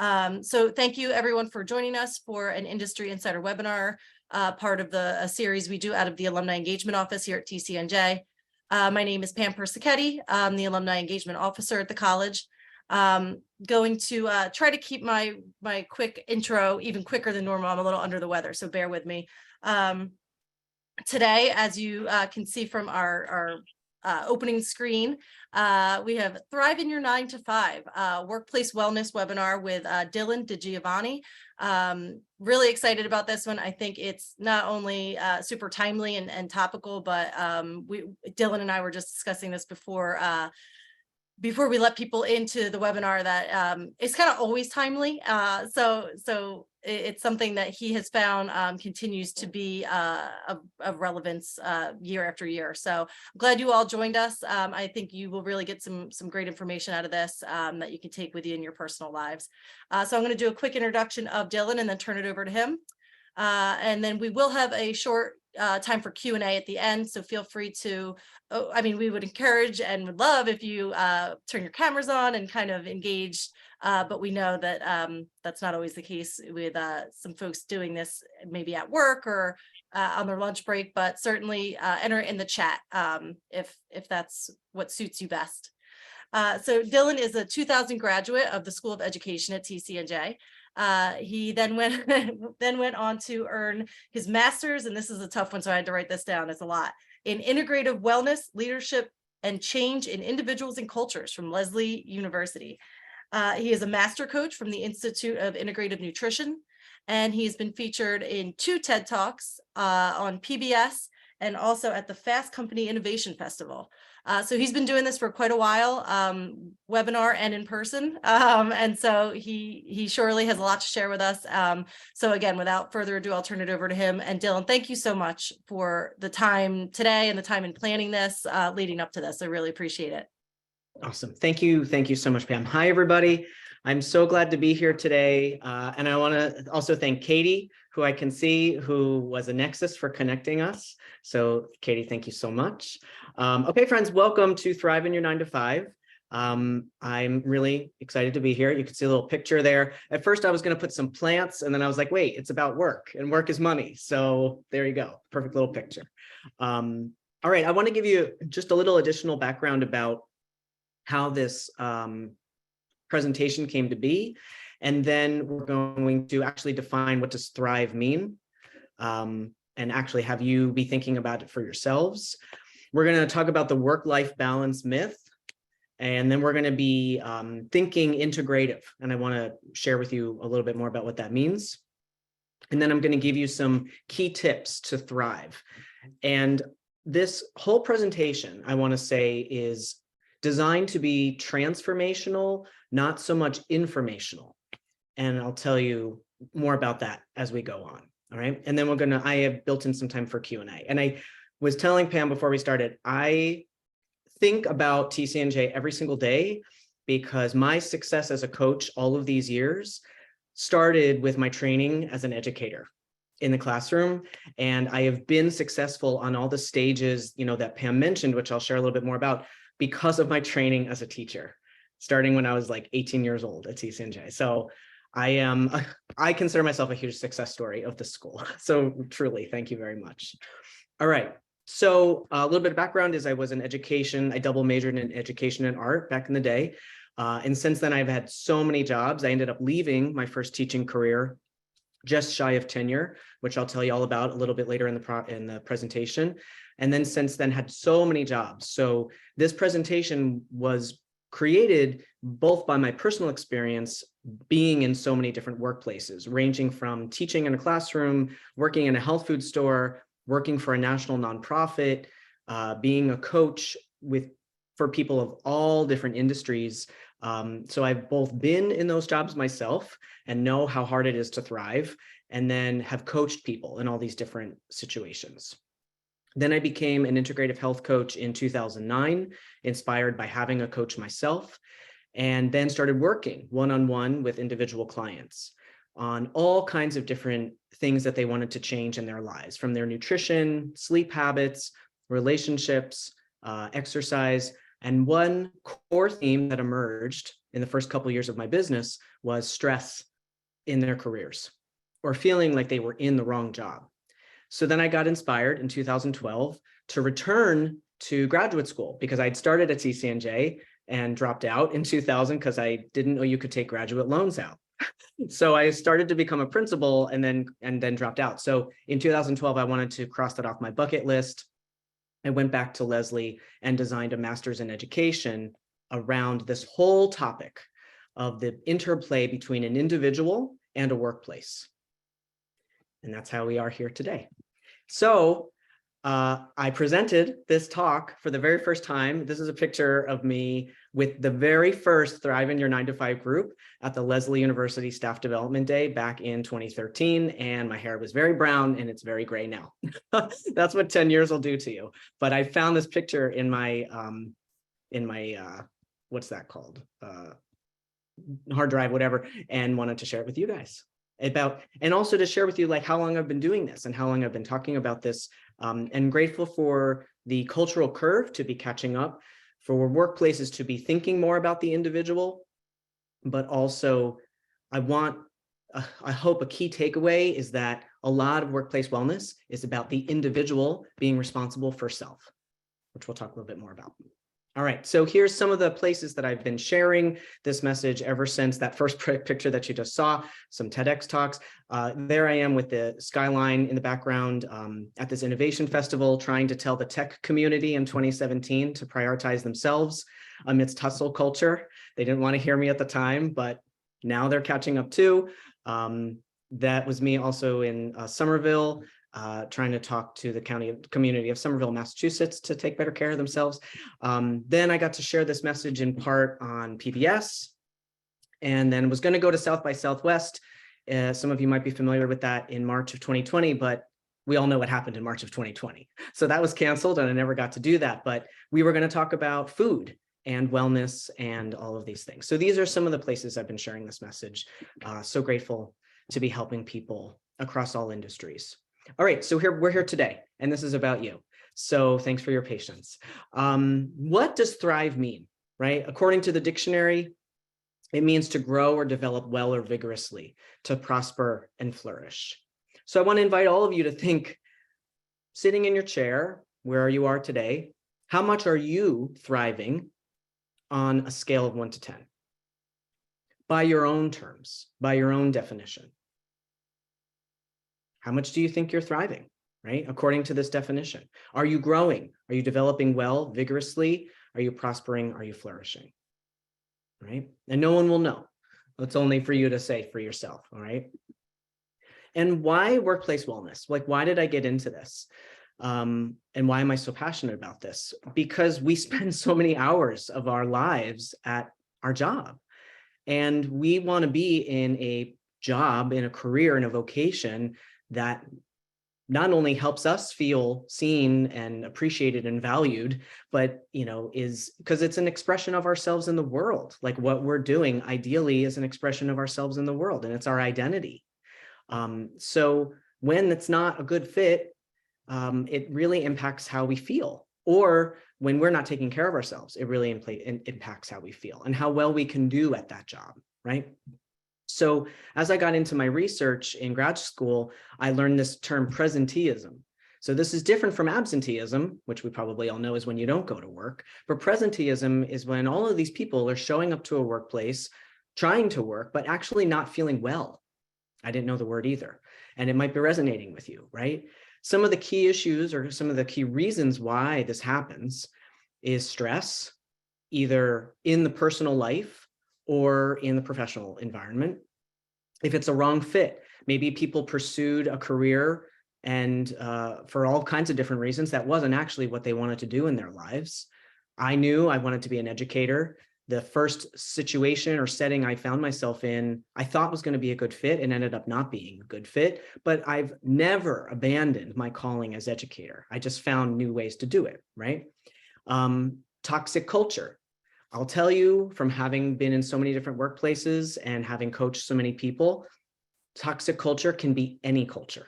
So thank you everyone for joining us for an Industry Insider webinar, part of a series we do out of the Alumni Engagement Office here at TCNJ. My name is Pam Persichetti. I'm the Alumni Engagement Officer at the college. Going to try to keep my quick intro even quicker than normal. I'm a little under the weather, so bear with me. Today, as you can see from our opening screen, we have Thrive in Your 9 to 5 workplace wellness webinar with Dillan really excited about this one. I think it's not only super timely and topical, but Dillan and I were just discussing this before we let people into the webinar, that it's kind of always timely. So it's something that he has found continues to be of relevance year after year. So I'm glad you all joined us. I think you will really get some great information out of this that you can take with you in your personal lives. So I'm going to do a quick introduction of Dillan and then turn it over to him. And then we will have a short time for Q&A at the end, so feel free to, we would encourage and would love if you turn your cameras on and kind of engage, but we know that that's not always the case with some folks doing this maybe at work or on their lunch break, but certainly enter in the chat if that's what suits you best. So Dillan is a 2000 graduate of the School of Education at TCNJ. He then went on to earn his master's, and this is a tough one, so I had to write this down. It's a lot, in integrative wellness, leadership, and change in individuals and cultures from Lesley University. He is a master coach from the Institute of Integrative Nutrition, and he's been featured in 2 TED Talks on PBS and also at the Fast Company Innovation Festival. So he's been doing this for quite a while, webinar and in person. And so he surely has a lot to share with us. So again, without further ado, I'll turn it over to him. And Dillan, thank you so much for the time today and the time in planning this, leading up to this. I really appreciate it. Awesome. Thank you. Thank you so much, Pam. Hi, everybody. I'm so glad to be here today. And I want to also thank Katie, who I can see, who was a nexus for connecting us. So Katie, thank you so much. Okay, friends, welcome to Thrive in Your 9 to 5. I'm really excited to be here. You can see a little picture there. At first, I was going to put some plants, and then I was like, wait, it's about work, and work is money. So there you go. Perfect little picture. All right, I want to give you just a little additional background about how this presentation came to be, and then we're going to actually define what does thrive mean, and actually have you be thinking about it for yourselves. We're going to talk about the work-life balance myth, and then we're going to be thinking integrative, and I want to share with you a little bit more about what that means. And then I'm going to give you some key tips to thrive. And this whole presentation, I want to say, is designed to be transformational, not so much informational. And I'll tell you more about that as we go on. All right. And then I have built in some time for Q&A. And I was telling Pam before we started, I think about TCNJ every single day because my success as a coach all of these years started with my training as an educator in the classroom. And I have been successful on all the stages, that Pam mentioned, which I'll share a little bit more about, because of my training as a teacher, starting when I was like 18 years old at TCNJ. So I consider myself a huge success story of the school. So truly, thank you very much. All right. So a little bit of background is I was in education. I double majored in education and art back in the day. And since then, I've had so many jobs. I ended up leaving my first teaching career just shy of tenure, which I'll tell you all about a little bit later in the presentation. And then since then had so many jobs. So this presentation was created both by my personal experience being in so many different workplaces, ranging from teaching in a classroom, working in a health food store, working for a national nonprofit, being a coach for people of all different industries. So I've both been in those jobs myself and know how hard it is to thrive, and then have coached people in all these different situations. Then I became an integrative health coach in 2009, inspired by having a coach myself, and then started working one-on-one with individual clients on all kinds of different things that they wanted to change in their lives, from their nutrition, sleep habits, relationships, exercise, And one core theme that emerged in the first couple of years of my business was stress in their careers or feeling like they were in the wrong job. So then I got inspired in 2012 to return to graduate school because I'd started at CCNJ and dropped out in 2000 because I didn't know you could take graduate loans out. So I started to become a principal and then dropped out. So in 2012, I wanted to cross that off my bucket list. I went back to Leslie and designed a master's in education around this whole topic of the interplay between an individual and a workplace. And that's how we are here today. So I presented this talk for the very first time. This is a picture of me with the very first Thrive in Your 9-to-5 group at the Leslie University Staff Development Day back in 2013. And my hair was very brown and it's very gray now. That's what 10 years will do to you. But I found this picture in my what's that called? Hard drive, whatever, and wanted to share it with you guys. And also to share with you like how long I've been doing this and how long I've been talking about this, and grateful for the cultural curve to be catching up, for workplaces to be thinking more about the individual, but also I hope a key takeaway is that a lot of workplace wellness is about the individual being responsible for self, which we'll talk a little bit more about. All right, so here's some of the places that I've been sharing this message ever since that first picture that you just saw, some TEDx talks. There I am with the skyline in the background at this innovation festival, trying to tell the tech community in 2017 to prioritize themselves amidst hustle culture. They didn't want to hear me at the time, but now they're catching up too. That was me also in Somerville, trying to talk to the community of Somerville, Massachusetts to take better care of themselves. Then I got to share this message in part on PBS, and then was going to go to South by Southwest. Some of you might be familiar with that in March of 2020, but we all know what happened in March of 2020. So that was canceled and I never got to do that, but we were going to talk about food and wellness and all of these things. So these are some of the places I've been sharing this message. So grateful to be helping people across all industries. All right, so we're here today, and this is about you. So thanks for your patience. What does thrive mean, right? According to the dictionary, it means to grow or develop well or vigorously, to prosper and flourish. So I want to invite all of you to think, sitting in your chair, where you are today, how much are you thriving on a scale of 1 to 10? By your own terms, by your own definition. How much do you think you're thriving, right? According to this definition. Are you growing? Are you developing well, vigorously? Are you prospering? Are you flourishing? Right? And no one will know. It's only for you to say for yourself, all right? And why workplace wellness? Like, why did I get into this? And why am I so passionate about this? Because we spend so many hours of our lives at our job. And we want to be in a job, in a career, in a vocation that not only helps us feel seen and appreciated and valued, but, is because it's an expression of ourselves in the world. Like what we're doing ideally is an expression of ourselves in the world, and it's our identity. So when it's not a good fit, it really impacts how we feel. Or when we're not taking care of ourselves, it really impacts how we feel and how well we can do at that job, right? So as I got into my research in grad school, I learned this term presenteeism. So this is different from absenteeism, which we probably all know is when you don't go to work. But presenteeism is when all of these people are showing up to a workplace, trying to work, but actually not feeling well. I didn't know the word either. And it might be resonating with you, right? Some of the key issues or some of the key reasons why this happens is stress, either in the personal life or in the professional environment. If it's a wrong fit, maybe people pursued a career and for all kinds of different reasons, that wasn't actually what they wanted to do in their lives. I knew I wanted to be an educator. The first situation or setting I found myself in, I thought was going to be a good fit and ended up not being a good fit, but I've never abandoned my calling as educator. I just found new ways to do it, right? Toxic culture. I'll tell you from having been in so many different workplaces and having coached so many people, toxic culture can be any culture,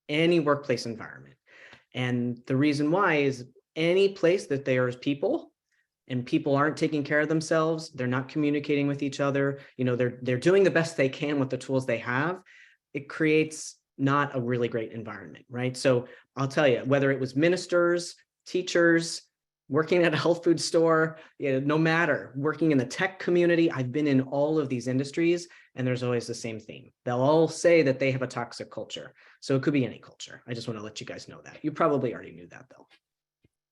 any workplace environment. And the reason why is any place that there is people, and people aren't taking care of themselves, they're not communicating with each other, they're doing the best they can with the tools they have, it creates not a really great environment, right? So I'll tell you, whether it was ministers, teachers, working at a health food store, no matter, working in the tech community, I've been in all of these industries, and there's always the same theme. They'll all say that they have a toxic culture. So it could be any culture. I just want to let you guys know that. You probably already knew that though.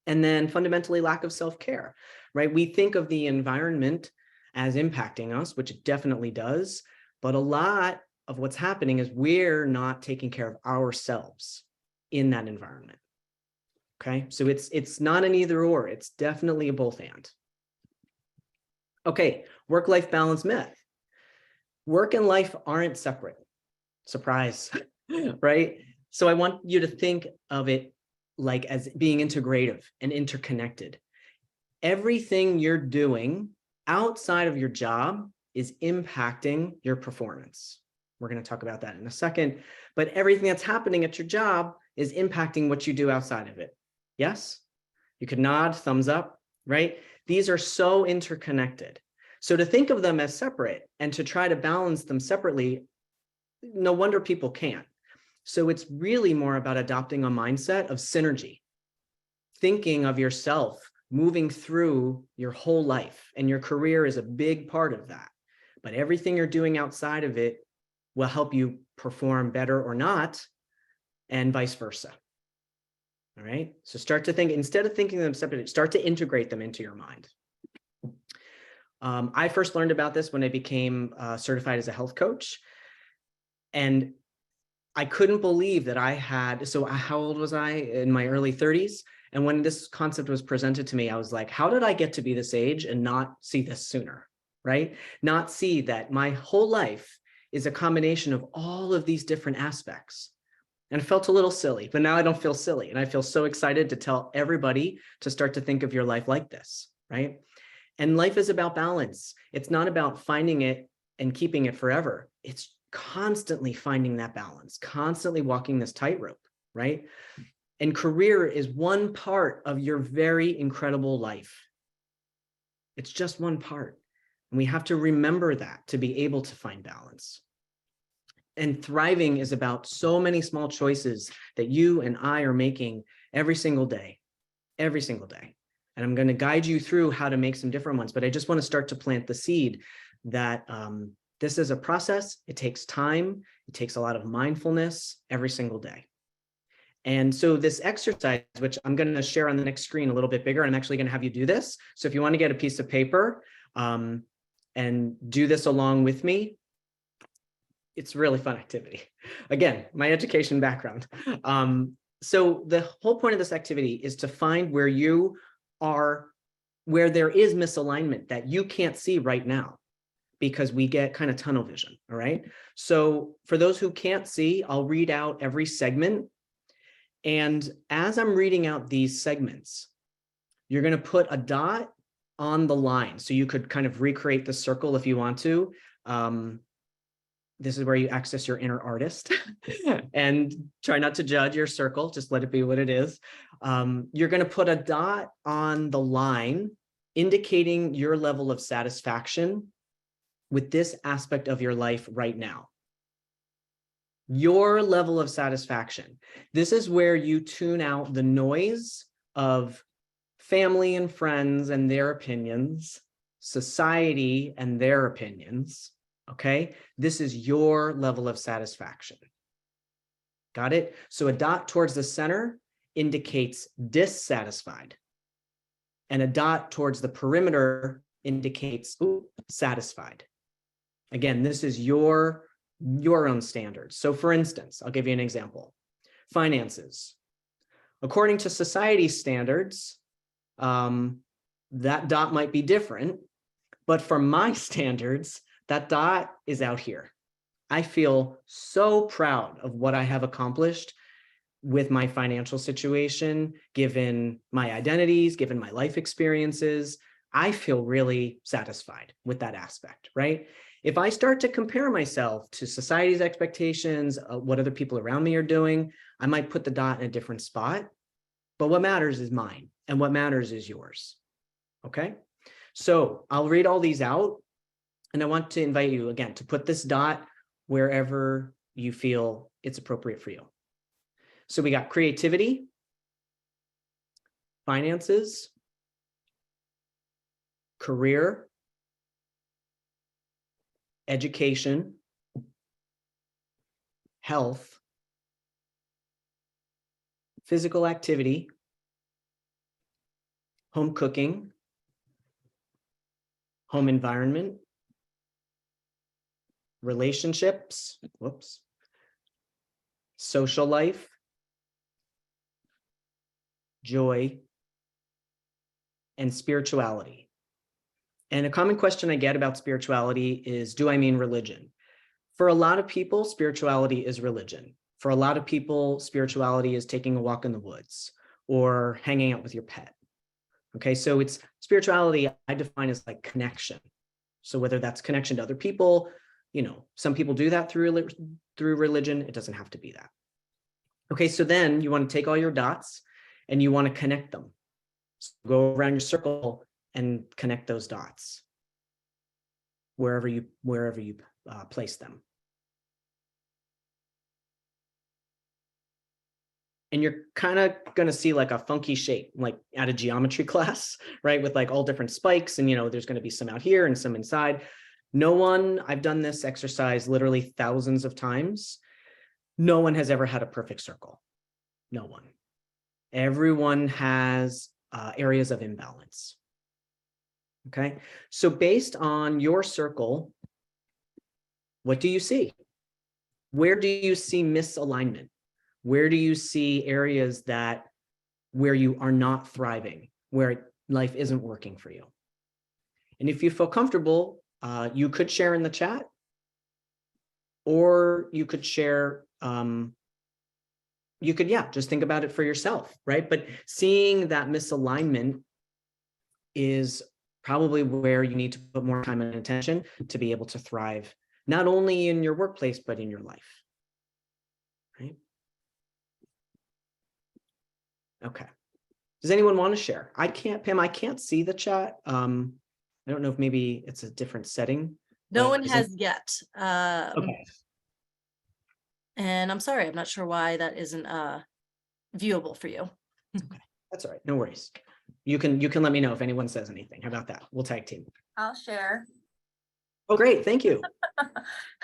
And then fundamentally, lack of self-care, right? We think of the environment as impacting us, which it definitely does, but a lot of what's happening is we're not taking care of ourselves in that environment. Okay, so it's not an either or, it's definitely a both and. Okay, work-life balance myth. Work and life aren't separate. Surprise, right? So I want you to think of it like as being integrative and interconnected. Everything you're doing outside of your job is impacting your performance. We're going to talk about that in a second, but everything that's happening at your job is impacting what you do outside of it. Yes? You could nod, thumbs up, right? These are so interconnected. So to think of them as separate and to try to balance them separately, no wonder people can't. So it's really more about adopting a mindset of synergy, thinking of yourself moving through your whole life, and your career is a big part of that. But everything you're doing outside of it will help you perform better or not, and vice versa. All right, so start to think, instead of thinking of them separately, start to integrate them into your mind. I first learned about this when I became certified as a health coach. And I couldn't believe that I had, so how old was I? In my early 30s. And when this concept was presented to me, I was like, how did I get to be this age and not see this sooner, right? Not see that my whole life is a combination of all of these different aspects. And it felt a little silly, but now I don't feel silly. And I feel so excited to tell everybody to start to think of your life like this, right? And life is about balance. It's not about finding it and keeping it forever. It's constantly finding that balance, constantly walking this tightrope, right? And career is one part of your very incredible life. It's just one part. And we have to remember that to be able to find balance. And thriving is about so many small choices that you and I are making every single day, every single day. And I'm going to guide you through how to make some different ones, but I just want to start to plant the seed that this is a process. It takes time. It takes a lot of mindfulness every single day. And so this exercise, which I'm going to share on the next screen a little bit bigger, I'm actually going to have you do this. So if you want to get a piece of paper and do this along with me, it's a really fun activity. Again, my education background. So the whole point of this activity is to find where you are, where there is misalignment that you can't see right now, because we get kind of tunnel vision, all right? So for those who can't see, I'll read out every segment. And as I'm reading out these segments, you're going to put a dot on the line. So you could kind of recreate the circle if you want to. This is where you access your inner artist and try not to judge your circle. Just let it be what it is. You're going to put a dot on the line indicating your level of satisfaction with this aspect of your life right now. Your level of satisfaction. This is where you tune out the noise of family and friends and their opinions, society and their opinions. Okay, this is your level of satisfaction. Got it? So a dot towards the center indicates dissatisfied, and a dot towards the perimeter indicates satisfied. Again, this is your own standards. So for instance, I'll give you an example. Finances. According to society standards, that dot might be different, but for my standards, that dot is out here. I feel so proud of what I have accomplished with my financial situation, given my identities, given my life experiences. I feel really satisfied with that aspect, right? If I start to compare myself to society's expectations, what other people around me are doing, I might put the dot in a different spot. But what matters is mine, and what matters is yours. Okay, so I'll read all these out, and I want to invite you again to put this dot wherever you feel it's appropriate for you. So we got creativity, finances, career, education, health, physical activity, home cooking, home environment, relationships, whoops, social life, joy, and spirituality. And a common question I get about spirituality is, do I mean religion? For a lot of people, spirituality is religion. For a lot of people, spirituality is taking a walk in the woods or hanging out with your pet. Okay, so it's spirituality I define as like connection. So whether that's connection to other people, you know, some people do that through religion. It doesn't have to be that. Okay, so then you want to take all your dots and you want to connect them. So go around your circle and connect those dots wherever you place them. And you're kind of going to see like a funky shape, like at a geometry class, right? With like all different spikes, and, you know, there's going to be some out here and some inside. I've done this exercise literally thousands of times. No one has ever had a perfect circle. No one. Everyone has areas of imbalance. Okay. So based on your circle, what do you see? Where do you see misalignment? Where do you see areas where you are not thriving, where life isn't working for you? And if you feel comfortable, you could share in the chat, or you could share, just think about it for yourself, right? But seeing that misalignment is probably where you need to put more time and attention to be able to thrive, not only in your workplace, but in your life, right? Okay. Does anyone want to share? Pam, I can't see the chat. I don't know if maybe it's a different setting. No one has yet. Okay. And I'm sorry, I'm not sure why that isn't viewable for you. Okay. That's all right. No worries. You can let me know if anyone says anything. How about that? We'll tag team. I'll share. Oh, great. Thank you.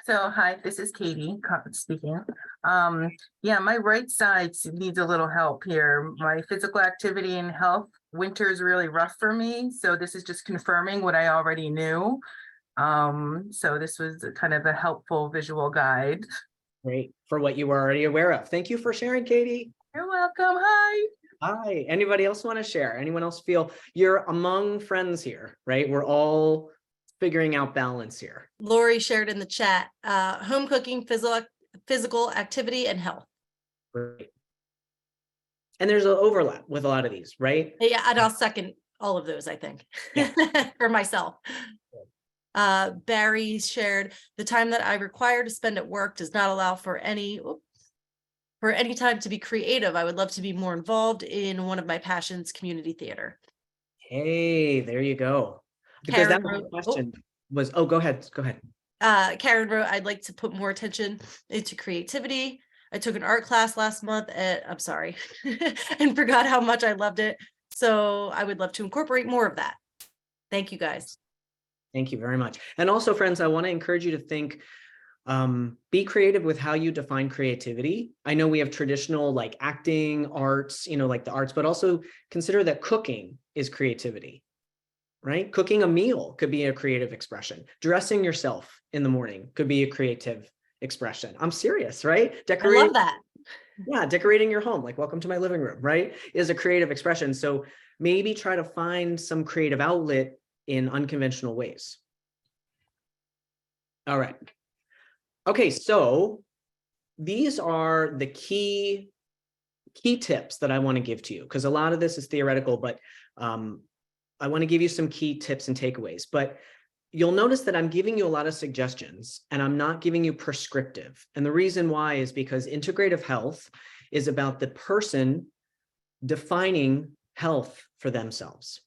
So, hi, this is Katie speaking. Yeah, my right side needs a little help here. My physical activity and health, winter is really rough for me. So this is just confirming what I already knew. So this was kind of a helpful visual guide. Great. For what you were already aware of. Thank you for sharing, Katie. You're welcome. Hi. Hi. Anybody else want to share? Anyone else feel you're among friends here, right? We're all figuring out balance here. Lori shared in the chat, home cooking, physical activity, and health. Great. And there's an overlap with a lot of these, right? Yeah, and I'll second all of those, I think, Yeah. for myself. Barry shared, the time that I require to spend at work does not allow for any time to be creative. I would love to be more involved in one of my passions, community theater. Hey, there you go. Because that question was, go ahead. Karen wrote, I'd like to put more attention into creativity. I took an art class last month I'm sorry, and forgot how much I loved it. So I would love to incorporate more of that. Thank you, guys. Thank you very much. And also, friends, I want to encourage you to think, be creative with how you define creativity. I know we have traditional like acting, arts, like the arts, but also consider that cooking is creativity, right? Cooking a meal could be a creative expression. Dressing yourself in the morning could be a creative expression. I'm serious, right? I love that. Yeah, decorating your home, like welcome to my living room, right? Is a creative expression. So maybe try to find some creative outlet in unconventional ways. All right. Okay, so these are the key tips that I want to give to you, because a lot of this is theoretical, but I want to give you some key tips and takeaways. But you'll notice that I'm giving you a lot of suggestions and I'm not giving you prescriptive. And the reason why is because integrative health is about the person defining health for themselves.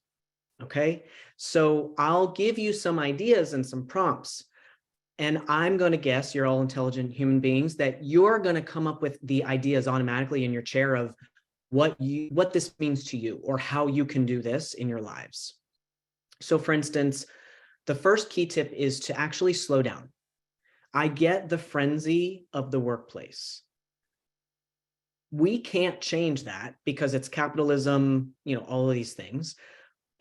Okay, so I'll give you some ideas and some prompts. And I'm going to guess, you're all intelligent human beings, that you're going to come up with the ideas automatically in your chair of what this means to you or how you can do this in your lives. So for instance, the first key tip is to actually slow down. I get the frenzy of the workplace. We can't change that because it's capitalism, all of these things.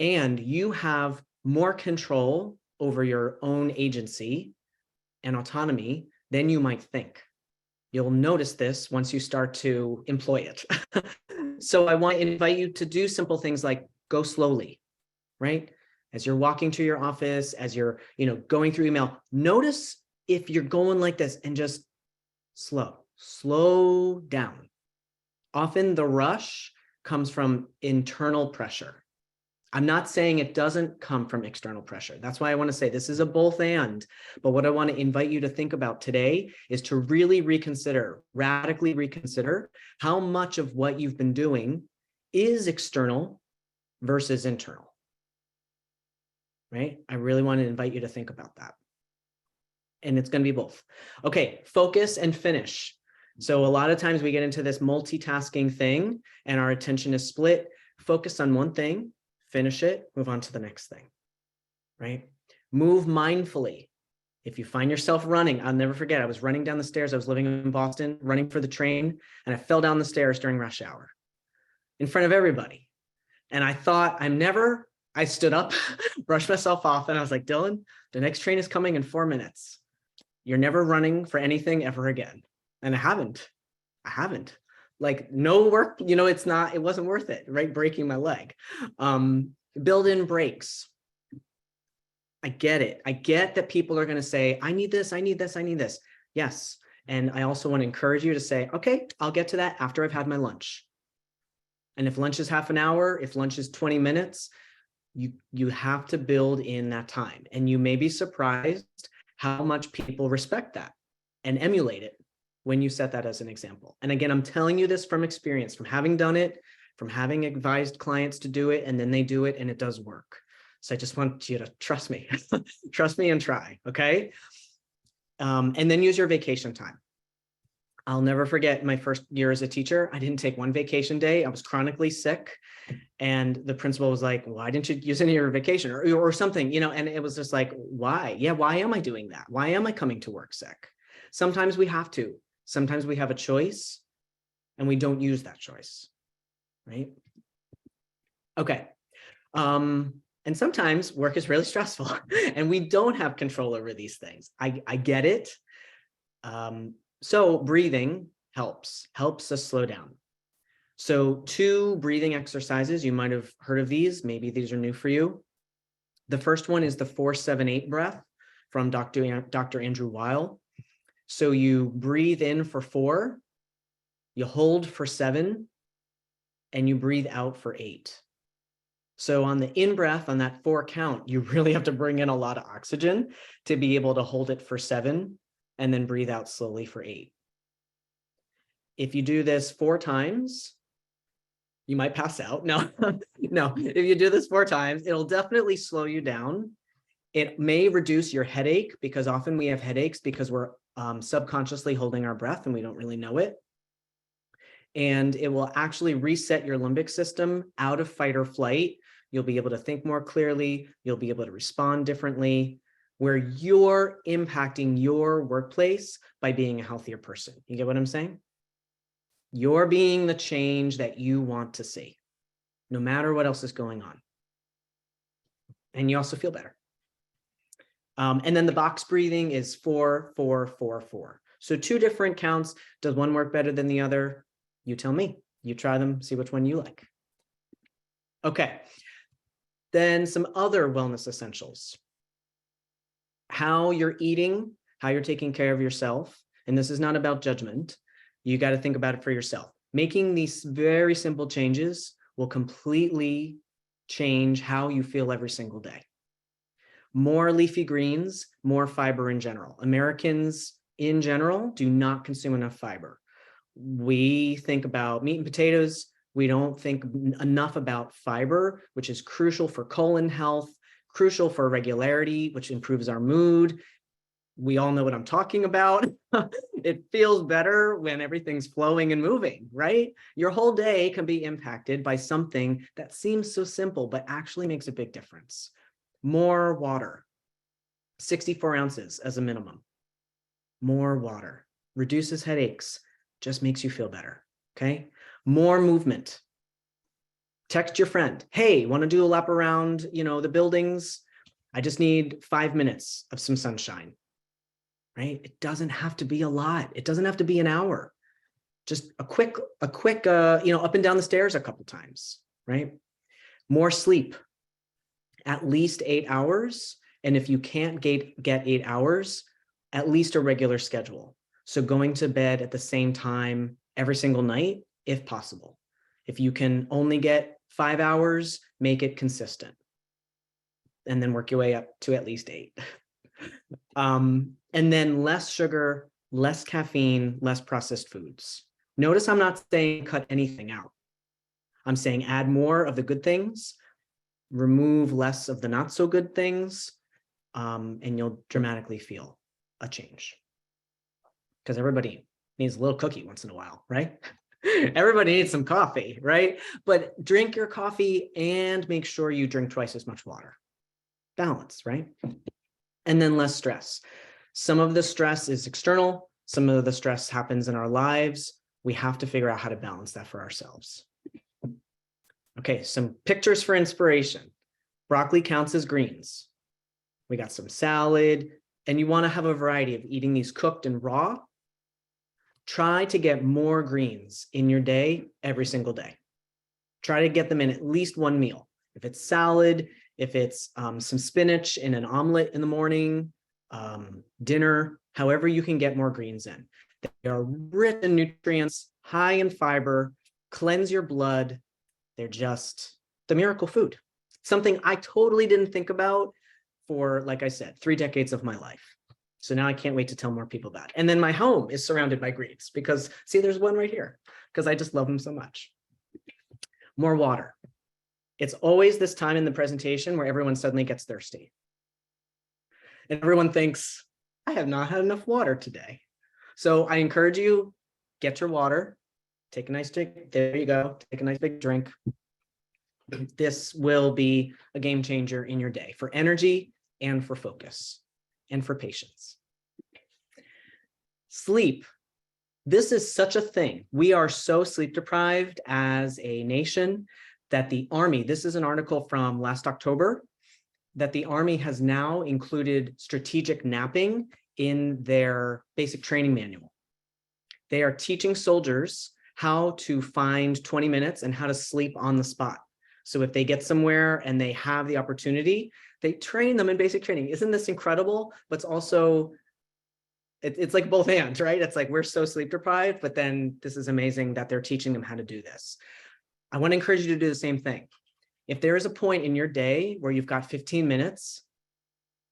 And you have more control over your own agency and autonomy than you might think. You'll notice this once you start to employ it. So I want to invite you to do simple things like go slowly, right? As you're walking to your office, as you're, going through email, notice if you're going like this and just slow down. Often the rush comes from internal pressure. I'm not saying it doesn't come from external pressure. That's why I want to say this is a both and, but what I want to invite you to think about today is to really radically reconsider how much of what you've been doing is external versus internal, right? I really want to invite you to think about that. And it's going to be both. Okay, focus and finish. So a lot of times we get into this multitasking thing and our attention is split. Focus on one thing, finish it, move on to the next thing, right? Move mindfully. If you find yourself running, I'll never forget, I was running down the stairs. I was living in Boston, running for the train, and I fell down the stairs during rush hour in front of everybody. And I thought, I stood up, brushed myself off, and I was like, Dylan, the next train is coming in 4 minutes. You're never running for anything ever again. And I haven't. Like no work, it wasn't worth it, right? Breaking my leg. Build in breaks. I get it. I get that people are going to say, I need this. Yes. And I also want to encourage you to say, okay, I'll get to that after I've had my lunch. And if lunch is half an hour, if lunch is 20 minutes, you have to build in that time. And you may be surprised how much people respect that and emulate it when you set that as an example. And again, I'm telling you this from experience, from having done it, from having advised clients to do it, and then they do it and it does work. So I just want you to trust me, trust me and try, okay? And then use your vacation time. I'll never forget my first year as a teacher. I didn't take one vacation day. I was chronically sick. And the principal was like, why didn't you use any of your vacation or something, and it was just like, why? Yeah, why am I doing that? Why am I coming to work sick? Sometimes we have to. Sometimes we have a choice and we don't use that choice, right? Okay. And sometimes work is really stressful and we don't have control over these things. I get it. So breathing helps us slow down. So 2 breathing exercises, you might have heard of these. Maybe these are new for you. The first one is the 4-7-8 breath from Dr. Andrew Weil. So you breathe in for 4, you hold for 7, and you breathe out for 8. So on the in breath, on that 4 count, you really have to bring in a lot of oxygen to be able to hold it for 7 and then breathe out slowly for 8. If you do this 4 times, you might pass out. No, no. If you do this 4 times, it'll definitely slow you down. It may reduce your headache because often we have headaches because we're subconsciously holding our breath and we don't really know it. And it will actually reset your limbic system out of fight or flight. You'll be able to think more clearly. You'll be able to respond differently, where you're impacting your workplace by being a healthier person. You get what I'm saying? You're being the change that you want to see, no matter what else is going on. And you also feel better. And then the box breathing is 4, 4, 4, 4. So 2 different counts. Does one work better than the other? You tell me. You try them, see which one you like. Okay. Then some other wellness essentials. How you're eating, how you're taking care of yourself. And this is not about judgment. You got to think about it for yourself. Making these very simple changes will completely change how you feel every single day. More leafy greens, more fiber in general. Americans in general do not consume enough fiber. We think about meat and potatoes, We don't think enough about fiber, which is crucial for colon health, crucial for regularity, which improves our mood. We all know what I'm talking about. It feels better when everything's flowing and moving, right? Your whole day can be impacted by something that seems so simple, but actually makes a big difference. More water, 64 ounces as a minimum. More water reduces headaches, just makes you feel better, okay? More movement. Text your friend, hey, want to do a lap around, the buildings? I just need 5 minutes of some sunshine. Right? It doesn't have to be a lot. It doesn't have to be an hour. Just a quick, up and down the stairs a couple times, right? More sleep, at least 8 hours. And if you can't get 8 hours, at least a regular schedule. So going to bed at the same time every single night, if possible. If you can only get 5 hours, make it consistent. And then work your way up to at least 8. And then less sugar, less caffeine, less processed foods. Notice I'm not saying cut anything out. I'm saying add more of the good things, remove less of the not so good things, and you'll dramatically feel a change. Because everybody needs a little cookie once in a while, right? Everybody needs some coffee, right? But drink your coffee and make sure you drink twice as much water. Balance, right? And then less stress. Some of the stress is external. Some of the stress happens in our lives. We have to figure out how to balance that for ourselves. Okay, some pictures for inspiration. Broccoli counts as greens. We got some salad, and you want to have a variety of eating these cooked and raw. Try to get more greens in your day every single day. Try to get them in at least one meal. If it's salad, if it's some spinach in an omelet in the morning, dinner, however you can get more greens in. They are rich in nutrients, high in fiber, cleanse your blood. They're just the miracle food. Something I totally didn't think about for, like I said, 3 decades of my life. So now I can't wait to tell more people about it. And then my home is surrounded by greens because, see, there's one right here because I just love them so much. More water. It's always this time in the presentation where everyone suddenly gets thirsty. And everyone thinks, I have not had enough water today. So I encourage you, get your water, take a nice drink. There you go. Take a nice big drink. This will be a game changer in your day for energy and for focus and for patience. Sleep. This is such a thing. We are so sleep deprived as a nation that the Army, this is an article from last October, that the Army has now included strategic napping in their basic training manual. They are teaching soldiers how to find 20 minutes and how to sleep on the spot. So if they get somewhere and they have the opportunity, they train them in basic training. Isn't this incredible? But it's also, it's like both hands, right? It's like we're so sleep deprived, but then this is amazing that they're teaching them how to do this. I want to encourage you to do the same thing. If there is a point in your day where you've got 15 minutes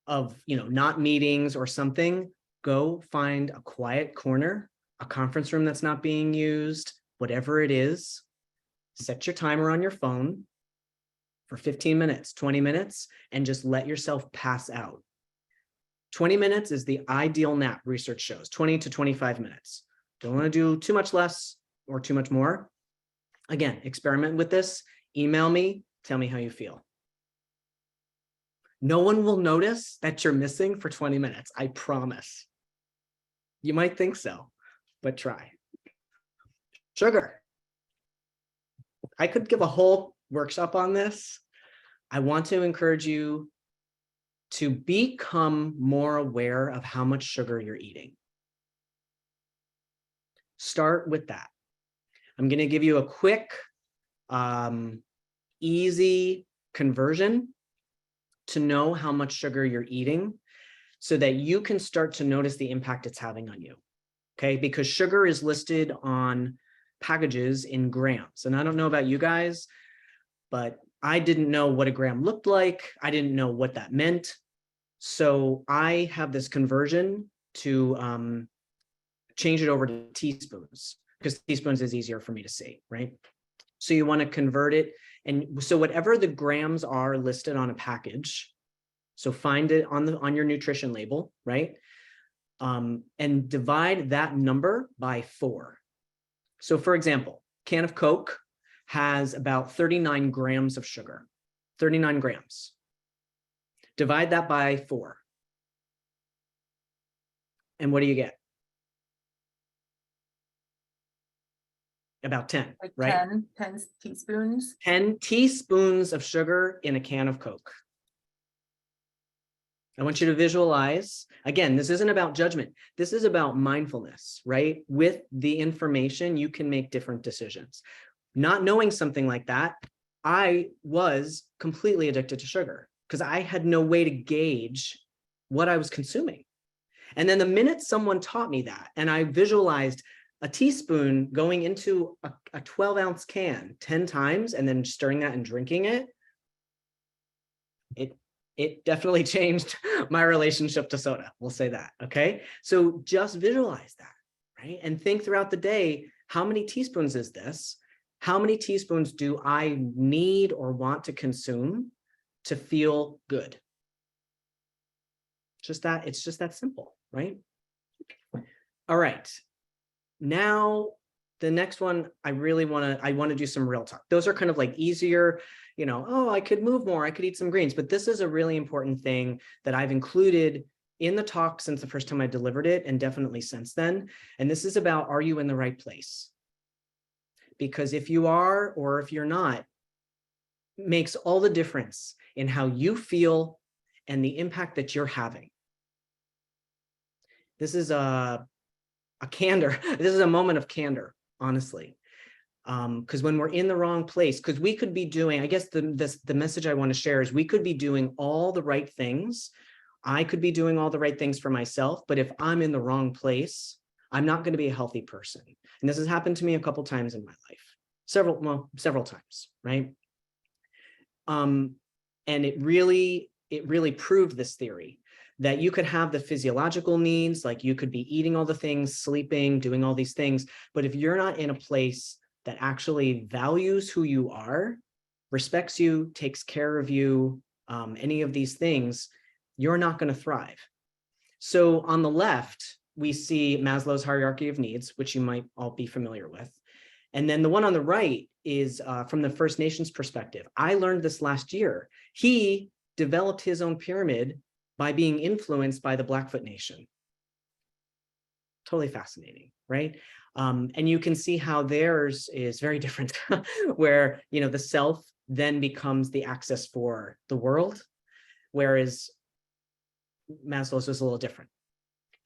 of, not meetings or something, go find a quiet corner, a conference room that's not being used, whatever it is, set your timer on your phone for 15 minutes, 20 minutes, and just let yourself pass out. 20 minutes is the ideal nap, research shows, 20 to 25 minutes. Don't want to do too much less or too much more. Again, experiment with this, email me, tell me how you feel. No one will notice that you're missing for 20 minutes, I promise. You might think so, but try. Sugar. I could give a whole workshop on this. I want to encourage you to become more aware of how much sugar you're eating. Start with that. I'm going to give you a quick, easy conversion to know how much sugar you're eating so that you can start to notice the impact it's having on you. Okay, because sugar is listed on packages in grams. And I don't know about you guys, but I didn't know what a gram looked like. I didn't know what that meant. So I have this conversion to change it over to teaspoons because teaspoons is easier for me to see, right? So you want to convert it. And so whatever the grams are listed on a package, so find it on your nutrition label, right? And divide that number by 4. So for example, can of Coke has about 39 grams of sugar, 39 grams. Divide that by 4. And what do you get? About 10, Like right? 10 teaspoons. 10 teaspoons of sugar in a can of Coke. I want you to visualize, again, this isn't about judgment. This is about mindfulness, right? With the information, you can make different decisions. Not knowing something like that, I was completely addicted to sugar because I had no way to gauge what I was consuming. And then the minute someone taught me that, and I visualized a teaspoon going into a 12-ounce can 10 times and then stirring that and drinking it, it definitely changed my relationship to soda. We'll say that, okay? So just visualize that, right? And think throughout the day, how many teaspoons is this? How many teaspoons do I need or want to consume to feel good? It's just that simple, right? All right. Now, the next one, I want to do some real talk. Those are kind of like easier, oh, I could move more, I could eat some greens, but this is a really important thing that I've included in the talk since the first time I delivered it, and definitely since then. And this is about, are you in the right place? Because if you are, or if you're not, makes all the difference in how you feel and the impact that you're having. This is a candor. This is a moment of candor, honestly. Because when we're in the wrong place, because we could be doing, I guess the message I want to share is we could be doing all the right things. I could be doing all the right things for myself, but if I'm in the wrong place, I'm not going to be a healthy person. And this has happened to me a couple times in my life, several times, right? And it really proved this theory that you could have the physiological needs, like you could be eating all the things, sleeping, doing all these things, but if you're not in a place that actually values who you are, respects you, takes care of you, any of these things, you're not going to thrive. So on the left, we see Maslow's hierarchy of needs, which you might all be familiar with. And then the one on the right is from the First Nations perspective. I learned this last year. He developed his own pyramid by being influenced by the Blackfoot Nation. Totally fascinating, right? And you can see how theirs is very different, where the self then becomes the access for the world, whereas Maslow's was a little different.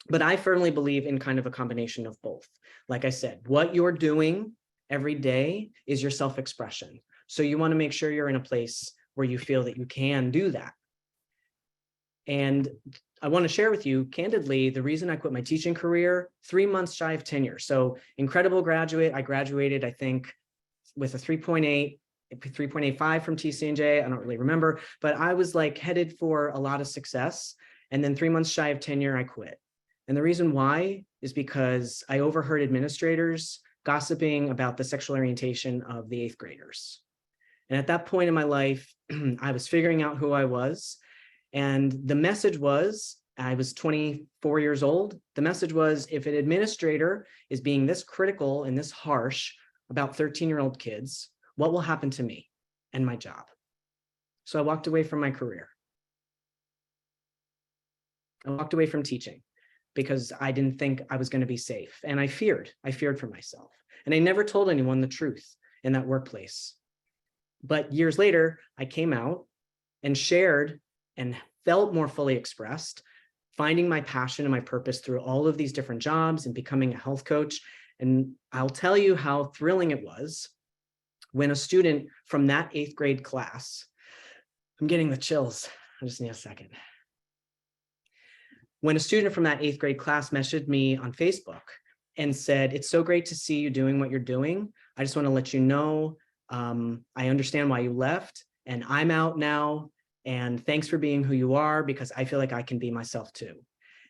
But I firmly believe in kind of a combination of both. Like I said, what you're doing every day is your self-expression. So you want to make sure you're in a place where you feel that you can do that. And I want to share with you candidly, the reason I quit my teaching career, 3 months shy of tenure. So incredible graduate. I graduated, I think, with a 3.85 from TCNJ. I don't really remember, but I was like headed for a lot of success. And then 3 months shy of tenure, I quit. And the reason why is because I overheard administrators gossiping about the sexual orientation of the 8th graders. And at that point in my life, I was figuring out who I was. And the message was, I was 24 years old. The message was, if an administrator is being this critical and this harsh about 13-year-old kids, what will happen to me and my job? So I walked away from my career. I walked away from teaching because I didn't think I was going to be safe. And I feared for myself. And I never told anyone the truth in that workplace. But years later, I came out and shared and felt more fully expressed, finding my passion and my purpose through all of these different jobs and becoming a health coach. And I'll tell you how thrilling it was when a student from that 8th grade class, I'm getting the chills, I just need a second. When a student from that 8th grade class messaged me on Facebook and said, it's so great to see you doing what you're doing. I just want to let you know, I understand why you left and I'm out now. And thanks for being who you are, because I feel like I can be myself too.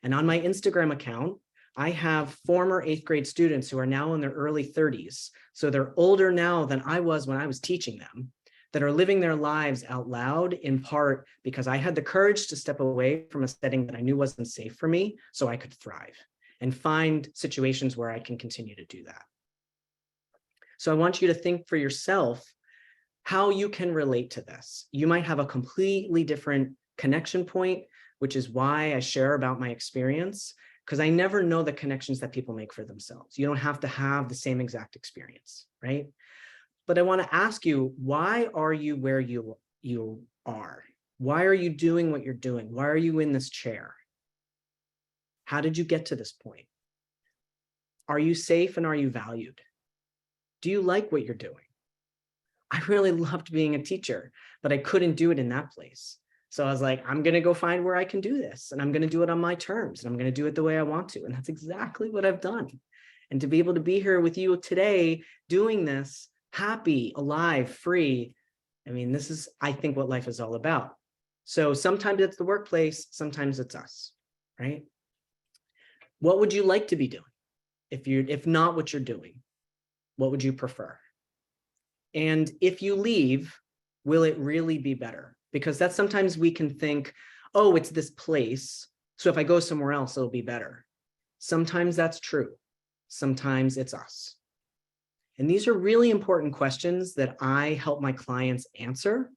And on my Instagram account, I have former 8th grade students who are now in their early 30s. So they're older now than I was when I was teaching them, that are living their lives out loud, in part because I had the courage to step away from a setting that I knew wasn't safe for me so I could thrive and find situations where I can continue to do that. So I want you to think for yourself how you can relate to this. You might have a completely different connection point, which is why I share about my experience, because I never know the connections that people make for themselves. You don't have to have the same exact experience, right? But I want to ask you, why are you where you are? Why are you doing what you're doing? Why are you in this chair? How did you get to this point? Are you safe and are you valued? Do you like what you're doing? I really loved being a teacher, but I couldn't do it in that place. So I was like, I'm going to go find where I can do this, and I'm going to do it on my terms, and I'm going to do it the way I want to. And that's exactly what I've done. And to be able to be here with you today, doing this, happy, alive, free. I mean, this is, I think, what life is all about. So sometimes it's the workplace, sometimes it's us, right? What would you like to be doing? If not what you're doing, what would you prefer? And if you leave, will it really be better? Because that's sometimes we can think, oh, it's this place, so if I go somewhere else, it'll be better. Sometimes that's true. Sometimes it's us. And these are really important questions that I help my clients answer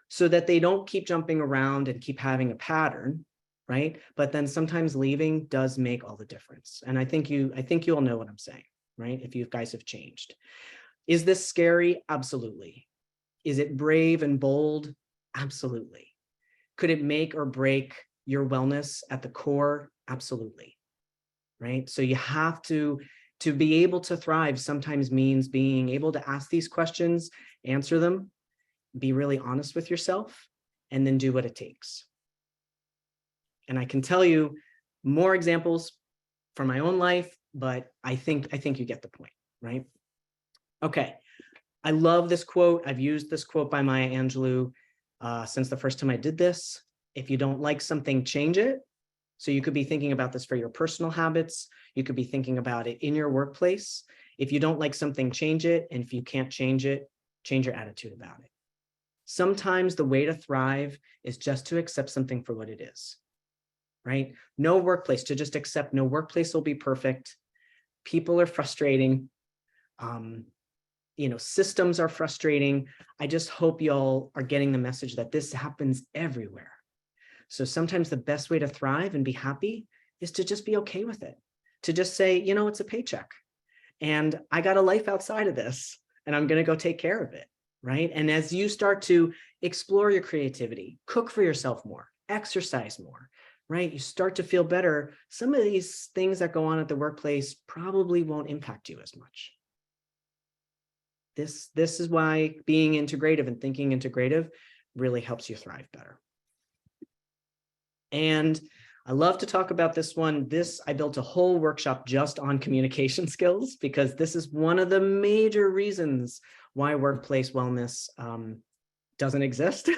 so that they don't keep jumping around and keep having a pattern, right? But then sometimes leaving does make all the difference. And I think you all know what I'm saying, right? If you guys have changed. Is this scary? Absolutely. Is it brave and bold? Absolutely. Could it make or break your wellness at the core? Absolutely. Right? So you have to be able to thrive sometimes means being able to ask these questions, answer them, be really honest with yourself, and then do what it takes. And I can tell you more examples from my own life, but I think you get the point, right? Okay. I love this quote. I've used this quote by Maya Angelou since the first time I did this. If you don't like something, change it. So you could be thinking about this for your personal habits. You could be thinking about it in your workplace. If you don't like something, change it. And if you can't change it, change your attitude about it. Sometimes the way to thrive is just to accept something for what it is, right? No workplace, to just accept no workplace will be perfect. People are frustrating. Systems are frustrating. I just hope y'all are getting the message that this happens everywhere. So sometimes the best way to thrive and be happy is to just be okay with it. To just say, it's a paycheck and I got a life outside of this and I'm going to go take care of it, right? And as you start to explore your creativity, cook for yourself more, exercise more, right? You start to feel better. Some of these things that go on at the workplace probably won't impact you as much. This is why being integrative and thinking integrative really helps you thrive better. And I love to talk about this one. I built a whole workshop just on communication skills, because this is one of the major reasons why workplace wellness doesn't exist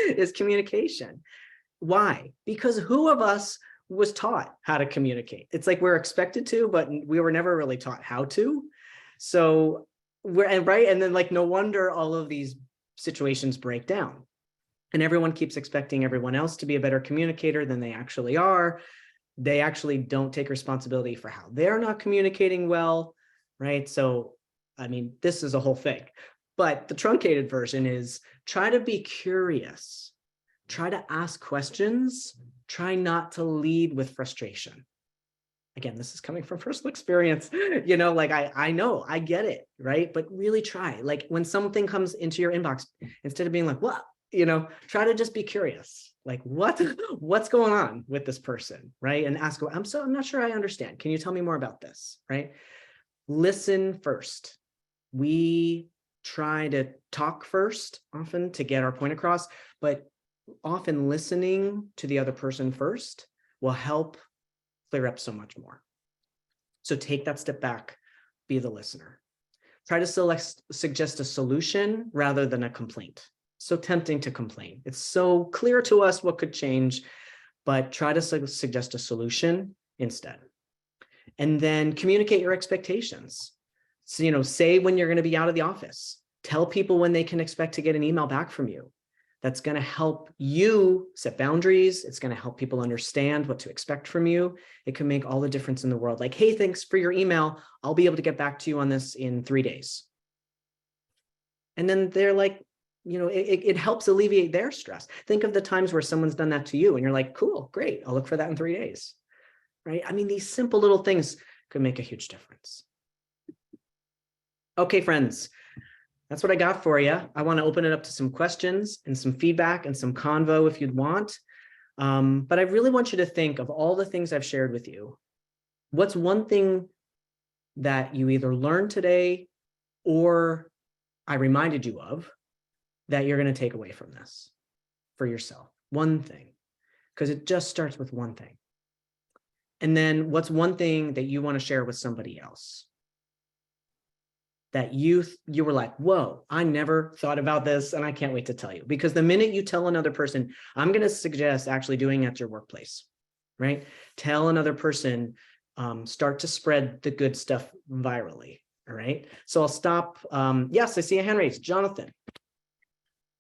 is communication. Why? Because who of us was taught how to communicate? It's like we're expected to, but we were never really taught how to. So and then no wonder all of these situations break down. And everyone keeps expecting everyone else to be a better communicator than they actually are. They actually don't take responsibility for how they're not communicating well, right? So, I mean, this is a whole thing. But the truncated version is try to be curious. Try to ask questions. Try not to lead with frustration. Again, this is coming from personal experience, I know, I get it, right? But really try, when something comes into your inbox, instead of being like, what? Try to just be curious, what's going on with this person, right? And ask, I'm not sure I understand. Can you tell me more about this, right? Listen first. We try to talk first often to get our point across, but often listening to the other person first will help clear up so much more. So take that step back, be the listener. Try to suggest a solution rather than a complaint. So tempting to complain. It's so clear to us what could change, but try to suggest a solution instead. And then communicate your expectations. So, you know, say when you're going to be out of the office, tell people when they can expect to get an email back from you. That's going to help you set boundaries. It's going to help people understand what to expect from you. It can make all the difference in the world. Like, hey, thanks for your email. I'll be able to get back to you on this in 3 days. And then they're like, you know, it helps alleviate their stress. Think of the times where someone's done that to you and you're like, cool, great. I'll look for that in 3 days. Right? I mean, these simple little things could make a huge difference. Okay, friends, that's what I got for you. I want to open it up to some questions and some feedback and some convo if you'd want. But I really want you to think of all the things I've shared with you. What's one thing that you either learned today or I reminded you of that you're going to take away from this for yourself? One thing, because it just starts with one thing. And then what's one thing that you want to share with somebody else that you were like, whoa, I never thought about this and I can't wait to tell you. Because the minute you tell another person, I'm going to suggest actually doing it at your workplace, right? Tell another person, start to spread the good stuff virally. All right. So I'll stop. Yes, I see a hand raised. Jonathan.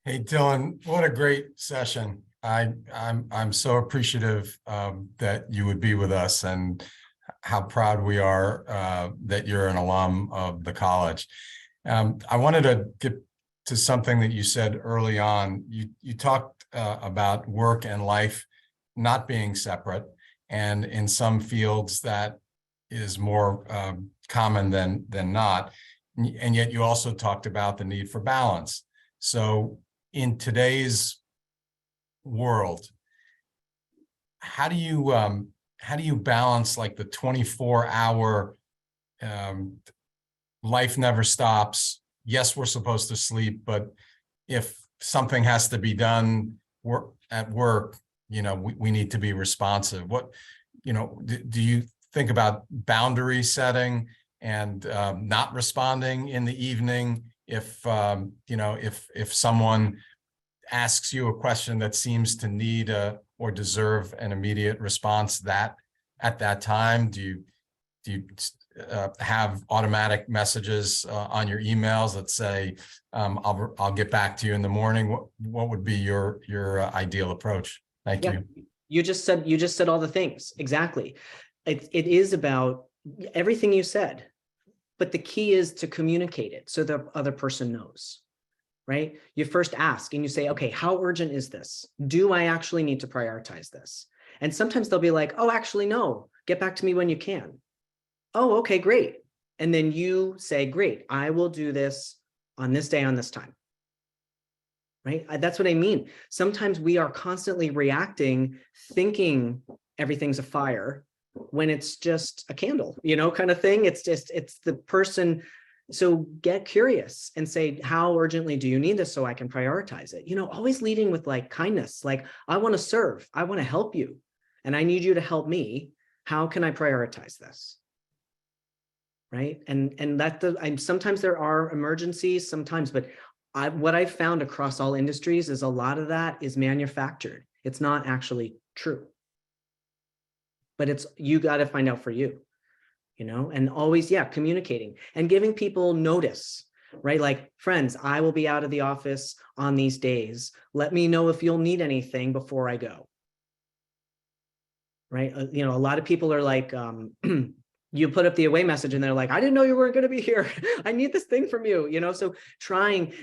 Hey, Dylan, what a great session. I'm so appreciative that you would be with us and how proud we are that you're an alum of the college. I wanted to get to something that you said early on. You talked about work and life not being separate, and in some fields that is more common than not. And yet you also talked about the need for balance. So in today's world, how do you balance like the 24-hour life never stops? Yes, we're supposed to sleep, but if something has to be done at work, you know, we need to be responsive. What, you know, do you think about boundary setting and not responding in the evening if you know, if someone asks you a question that seems to need or deserve an immediate response that at that time? Do you have automatic messages on your emails that say, I'll get back to you in the morning? What would be your ideal approach? Thank you. You just said all the things. Exactly. It is about everything you said, but the key is to communicate it so the other person knows. Right? You first ask and you say, okay, how urgent is this? Do I actually need to prioritize this? And sometimes they'll be like, oh, actually, no, get back to me when you can. Oh, okay, great. And then you say, great, I will do this on this day, on this time. Right? That's what I mean. Sometimes we are constantly reacting, thinking everything's a fire when it's just a candle, you know, kind of thing. It's the person. So get curious and say, how urgently do you need this so I can prioritize it? You know, always leading with like kindness, like I want to serve, I want to help you, and I need you to help me. How can I prioritize this? Right. And sometimes there are emergencies sometimes, but what I've found across all industries is a lot of that is manufactured. It's not actually true, but you got to find out for you. You know, and always, communicating and giving people notice, right? Like, friends, I will be out of the office on these days. Let me know if you'll need anything before I go. Right? You know, a lot of people are like, you put up the away message and they're like, I didn't know you weren't going to be here. I need this thing from you, you know? So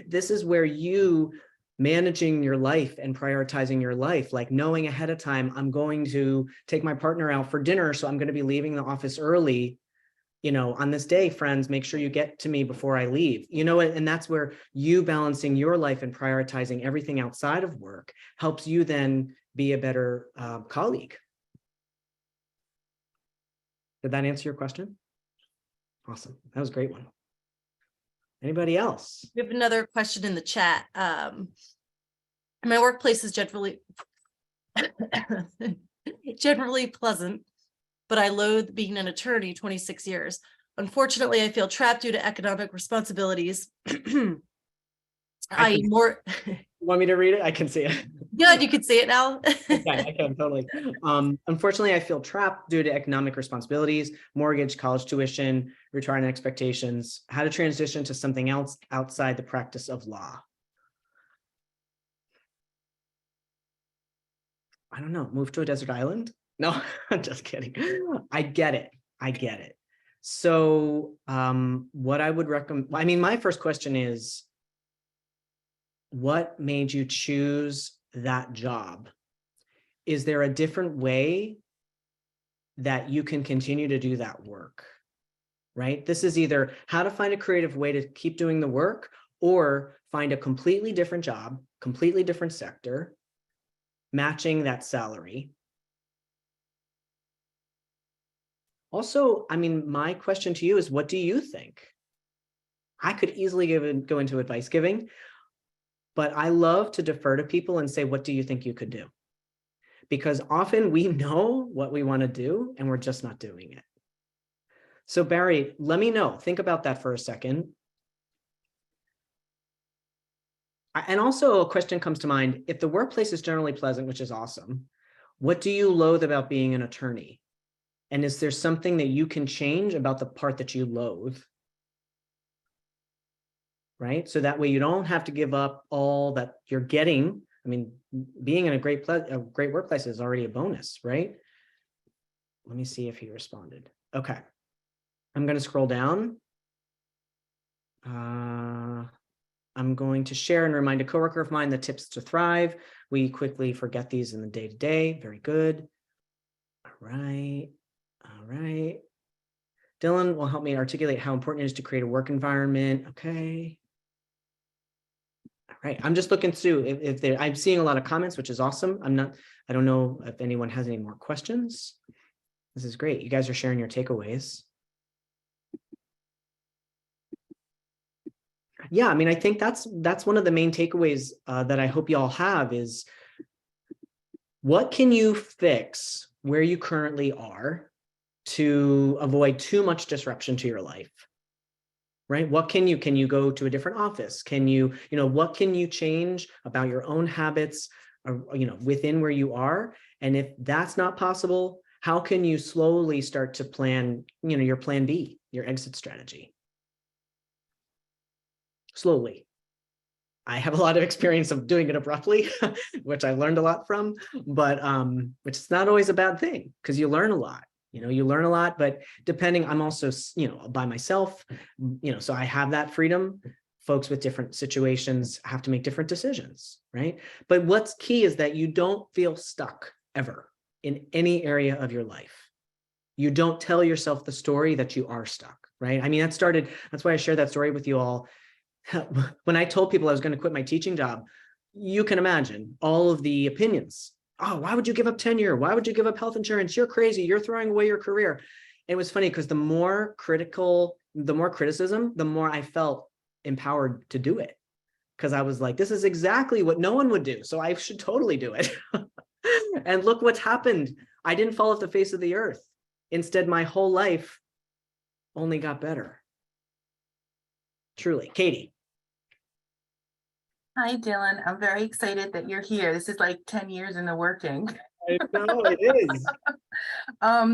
this is where you managing your life and prioritizing your life, like knowing ahead of time, I'm going to take my partner out for dinner. So I'm going to be leaving the office early. You know, on this day, friends, make sure you get to me before I leave, you know, and that's where you balancing your life and prioritizing everything outside of work helps you then be a better colleague. Did that answer your question? Awesome. That was a great one. Anybody else? We have another question in the chat. My workplace is generally pleasant, but I loathe being an attorney 26 years. Unfortunately, I feel trapped due to economic responsibilities. Want me to read it? I can see it. Good, you can see it now. I can totally. Unfortunately, I feel trapped due to economic responsibilities, mortgage, college tuition, retirement expectations, how to transition to something else outside the practice of law. I don't know, move to a desert island? No, I'm just kidding. I get it. I get it. So what I would recommend, I mean, my first question is, what made you choose that job? Is there a different way that you can continue to do that work? Right? This is either how to find a creative way to keep doing the work or find a completely different job, completely different sector, matching that salary. Also, I mean, my question to you is, what do you think? I could easily go into advice giving, but I love to defer to people and say, what do you think you could do? Because often we know what we want to do and we're just not doing it. So Barry, let me know. Think about that for a second. And also a question comes to mind, if the workplace is generally pleasant, which is awesome, what do you loathe about being an attorney? And is there something that you can change about the part that you loathe? Right? So that way you don't have to give up all that you're getting. I mean, being in a great workplace is already a bonus, right? Let me see if he responded. Okay. I'm going to scroll down. I'm going to share and remind a coworker of mine the tips to thrive. We quickly forget these in the day-to-day. Very good. All right. All right. Dylan will help me articulate how important it is to create a work environment. Okay. All right. I'm just looking through if there, I'm seeing a lot of comments, which is awesome. I don't know if anyone has any more questions. This is great. You guys are sharing your takeaways. Yeah, I mean, I think that's one of the main takeaways that I hope you all have is, what can you fix where you currently are to avoid too much disruption to your life? Right? What can you go to a different office? Can you what can you change about your own habits, within where you are? And if that's not possible, how can you slowly start to plan, your plan B, your exit strategy? Slowly. I have a lot of experience of doing it abruptly, which I learned a lot from, but which is not always a bad thing because you learn a lot. You learn a lot, but depending, I'm also, by myself, so I have that freedom. Folks with different situations have to make different decisions, right? But what's key is that you don't feel stuck ever in any area of your life. You don't tell yourself the story that you are stuck, right? I mean, that's why I shared that story with you all. When I told people I was going to quit my teaching job, you can imagine all of the opinions. Oh, why would you give up tenure? Why would you give up health insurance? You're crazy. You're throwing away your career. It was funny because the more criticism, the more I felt empowered to do it. Because I was like, this is exactly what no one would do. So I should totally do it. And look what's happened. I didn't fall off the face of the earth. Instead, my whole life only got better. Truly. Katie. Hi, Dylan. I'm very excited that you're here. This is like 10 years in the working. I know it is.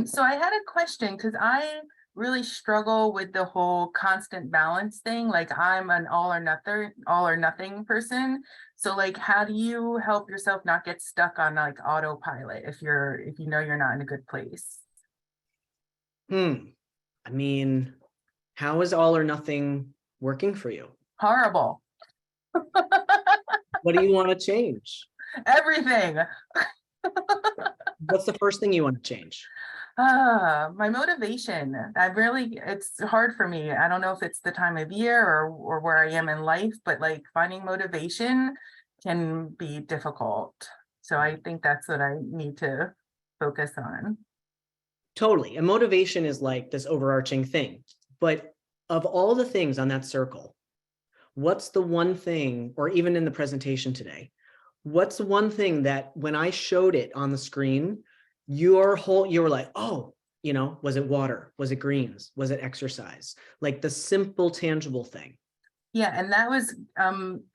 So I had a question because I really struggle with the whole constant balance thing. Like I'm an all or nothing person. So like, how do you help yourself not get stuck on like autopilot if you know you're not in a good place? I mean, how is all or nothing working for you? Horrible. What do you want to change? Everything. What's the first thing you want to change? My motivation. It's hard for me. I don't know if it's the time of year or where I am in life, but like finding motivation can be difficult. So I think that's what I need to focus on. Totally. And motivation is like this overarching thing. But of all the things on that circle, what's the one thing, or even in the presentation today, what's the one thing that when I showed it on the screen, you were like, oh, was it water? Was it greens? Was it exercise? Like the simple, tangible thing. Yeah, and that was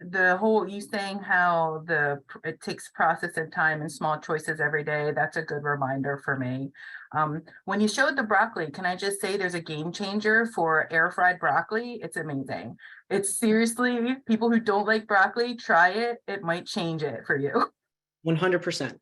the whole, you saying how it takes process and time and small choices every day. That's a good reminder for me. When you showed the broccoli, can I just say there's a game changer for air fried broccoli? It's amazing. It's seriously, people who don't like broccoli, try it. It might change it for you. 100%.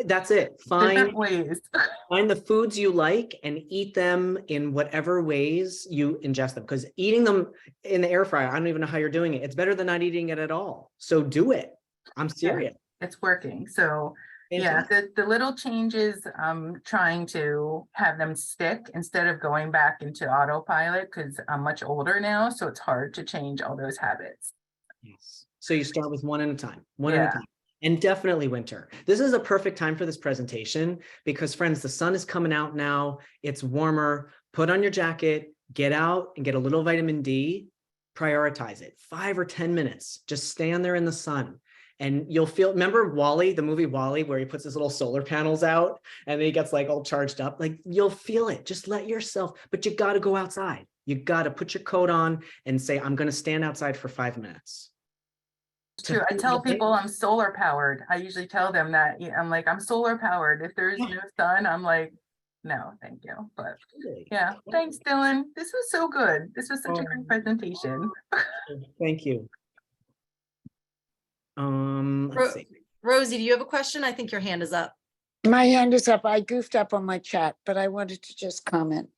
That's it. Different ways. Find the foods you like and eat them in whatever ways you ingest them. Because eating them in the air fryer, I don't even know how you're doing it. It's better than not eating it at all. So do it. I'm serious. It's working. So yeah, the little changes, I'm trying to have them stick instead of going back into autopilot because I'm much older now. So it's hard to change all those habits. Yes. So you start with one at a time, one at a time. And definitely winter. This is a perfect time for this presentation because, friends, the sun is coming out now. It's warmer. Put on your jacket, get out and get a little vitamin D. Prioritize it. 5 or 10 minutes. Just stand there in the sun. And you'll feel, remember WALL-E, the movie WALL-E, where he puts his little solar panels out and then he gets like all charged up. Like you'll feel it. Just let yourself, but you got to go outside. You got to put your coat on and say, I'm going to stand outside for 5 minutes. True. I tell people I'm solar powered. I usually tell them that. I'm like, I'm solar powered. If there's no sun, I'm like, no, thank you. But yeah, thanks, Dylan. This was so good. This was such a great presentation. Thank you. Let's see. Rosie, do you have a question? I think your hand is up. My hand is up. I goofed up on my chat, but I wanted to just comment.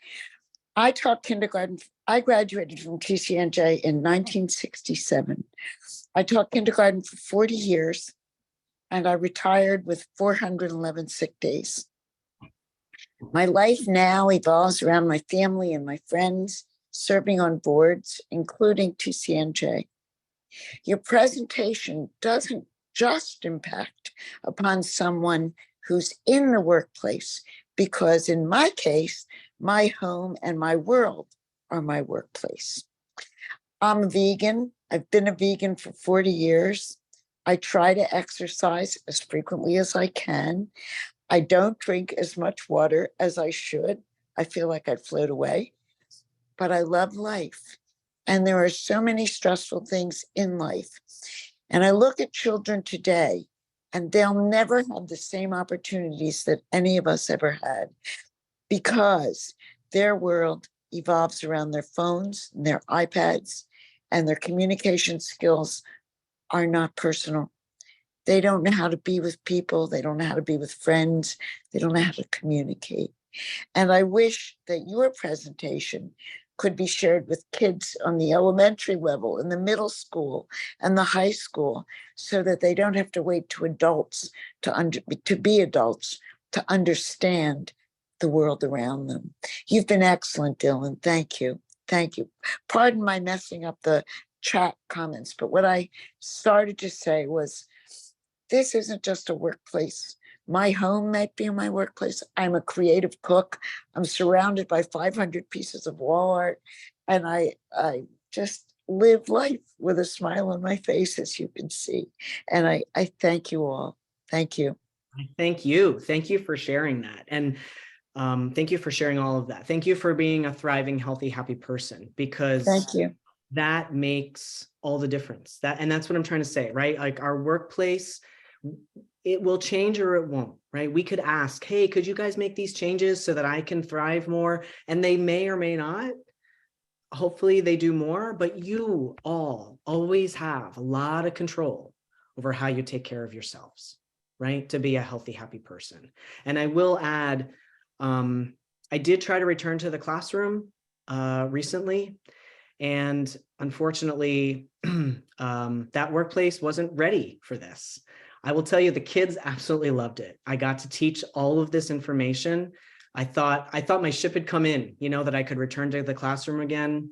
I taught kindergarten. I graduated from TCNJ in 1967. I taught kindergarten for 40 years, and I retired with 411 sick days. My life now evolves around my family and my friends, serving on boards, including TCNJ. Your presentation doesn't just impact upon someone who's in the workplace, because in my case, my home and my world are my workplace. I'm a vegan. I've been a vegan for 40 years. I try to exercise as frequently as I can. I don't drink as much water as I should. I feel like I'd float away, but I love life. And there are so many stressful things in life. And I look at children today, and they'll never have the same opportunities that any of us ever had, because their world evolves around their phones and their iPads, and their communication skills are not personal. They don't know how to be with people. They don't know how to be with friends. They don't know how to communicate. And I wish that your presentation could be shared with kids on the elementary level, in the middle school and the high school, so that they don't have to wait to adults to be adults to understand the world around them. You've been excellent, Dylan. Thank you. Thank you. Pardon my messing up the chat comments, but what I started to say was, this isn't just a workplace. My home might be my workplace. I'm a creative cook. I'm surrounded by 500 pieces of wall art, and I just live life with a smile on my face, as you can see. And I thank you all. Thank you. Thank you. Thank you for sharing that. And thank you for sharing all of that. Thank you for being a thriving, healthy, happy person, because thank you. That makes all the difference. And that's what I'm trying to say, right? Like our workplace, it will change or it won't, right? We could ask, hey, could you guys make these changes so that I can thrive more? And they may or may not. Hopefully they do more, but you all always have a lot of control over how you take care of yourselves, right? To be a healthy, happy person. And I will add, I did try to return to the classroom recently, and unfortunately, that workplace wasn't ready for this. I will tell you, the kids absolutely loved it. I got to teach all of this information. I thought my ship had come in, that I could return to the classroom again.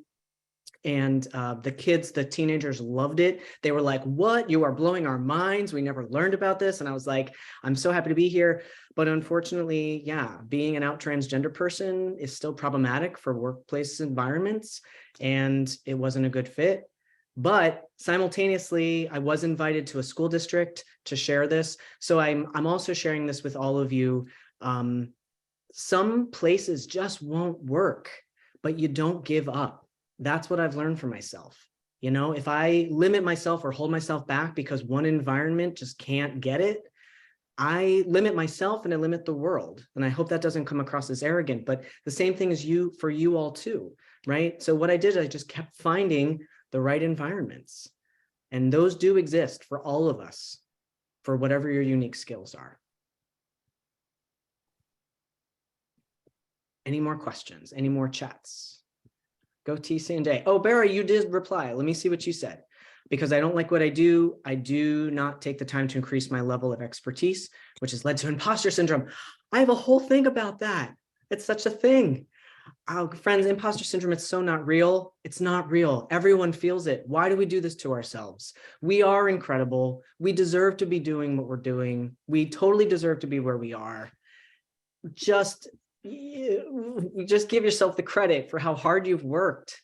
And the kids, the teenagers loved it. They were like, what? You are blowing our minds. We never learned about this. And I was like, I'm so happy to be here. But unfortunately, yeah, being an out transgender person is still problematic for workplace environments, and it wasn't a good fit. But simultaneously, I was invited to a school district to share this. So I'm also sharing this with all of you. Some places just won't work, but you don't give up. That's what I've learned for myself. You know, if I limit myself or hold myself back because one environment just can't get it, I limit myself and I limit the world. And I hope that doesn't come across as arrogant, but the same thing is for you all too, right? So what I did, I just kept finding the right environments. And those do exist for all of us, for whatever your unique skills are. Any more questions? Any more chats? Go TC&J. Oh, Barry, you did reply. Let me see what you said. Because I don't like what I do not take the time to increase my level of expertise, which has led to imposter syndrome. I have a whole thing about that. It's such a thing. Friends, imposter syndrome, it's so not real. It's not real. Everyone feels it. Why do we do this to ourselves? We are incredible. We deserve to be doing what we're doing. We totally deserve to be where we are. Just give yourself the credit for how hard you've worked.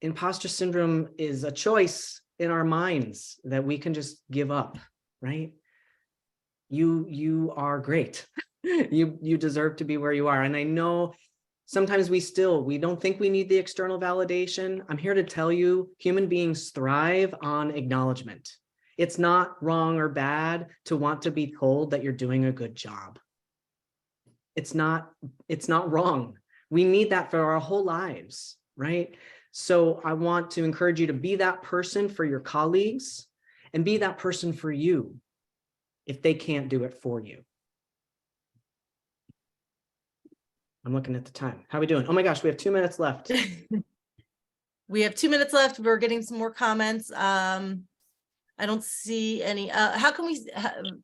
Imposter syndrome is a choice in our minds that we can just give up, right? You are great. You deserve to be where you are. And I know sometimes we don't think we need the external validation. I'm here to tell you, human beings thrive on acknowledgement. It's not wrong or bad to want to be told that you're doing a good job. It's not wrong. We need that for our whole lives, right? So I want to encourage you to be that person for your colleagues and be that person for you if they can't do it for you. I'm looking at the time. How are we doing? Oh my gosh, we have 2 minutes left. We have 2 minutes left. We're getting some more comments. I don't see any. How can we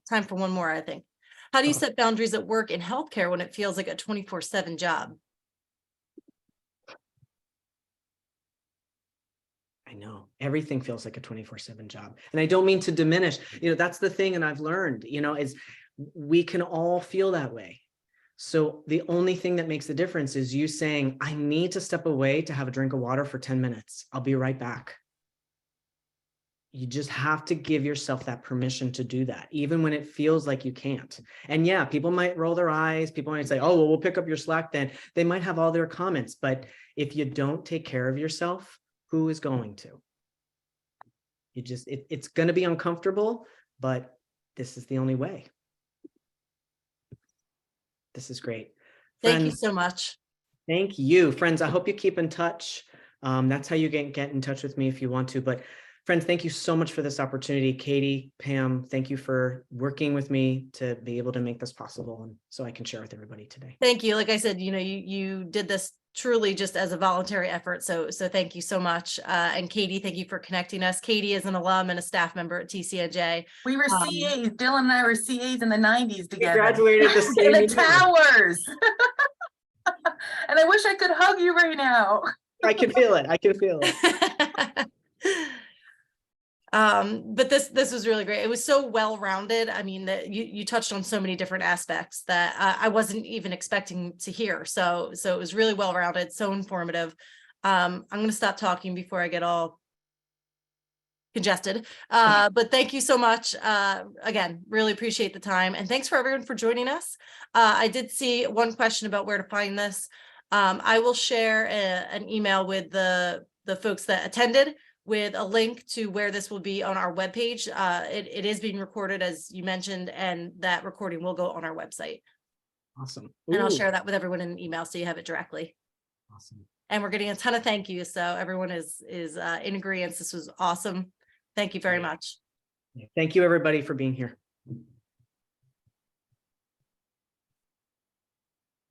time for one more, I think. How do you set boundaries at work in healthcare when it feels like a 24/7 job? I know everything feels like a 24/7 job. And I don't mean to diminish, that's the thing. And I've learned, is we can all feel that way. So the only thing that makes the difference is you saying, I need to step away to have a drink of water for 10 minutes. I'll be right back. You just have to give yourself that permission to do that, even when it feels like you can't. And yeah, people might roll their eyes. People might say, oh, well, we'll pick up your slack then. They might have all their comments, but if you don't take care of yourself, who is going to? It's going to be uncomfortable, but this is the only way. This is great. Thank you so much. Thank you, friends. I hope you keep in touch. That's how you get in touch with me if you want to. But friends, thank you so much for this opportunity. Katie, Pam, thank you for working with me to be able to make this possible, and so I can share with everybody today. Thank you. Like I said, you did this truly just as a voluntary effort. So thank you so much. And Katie, thank you for connecting us. Katie is an alum and a staff member at TCNJ. We were CAs. Dylan and I were CAs in the 90s together. We graduated the same in the towers. And I wish I could hug you right now. I can feel it. I can feel it. But this was really great. It was so well-rounded. I mean, that you touched on so many different aspects that I wasn't even expecting to hear. So it was really well-rounded, so informative. I'm going to stop talking before I get all congested. But thank you so much. Again, really appreciate the time, and thanks for everyone for joining us. I did see one question about where to find this. I will share an email with the folks that attended, with a link to where this will be on our webpage. It is being recorded, as you mentioned, and that recording will go on our website. Awesome. And I'll share that with everyone in an email so you have it directly. Awesome. And we're getting a ton of thank yous. So everyone is in agreement. This was awesome. Thank you very much. Thank you, everybody, for being here.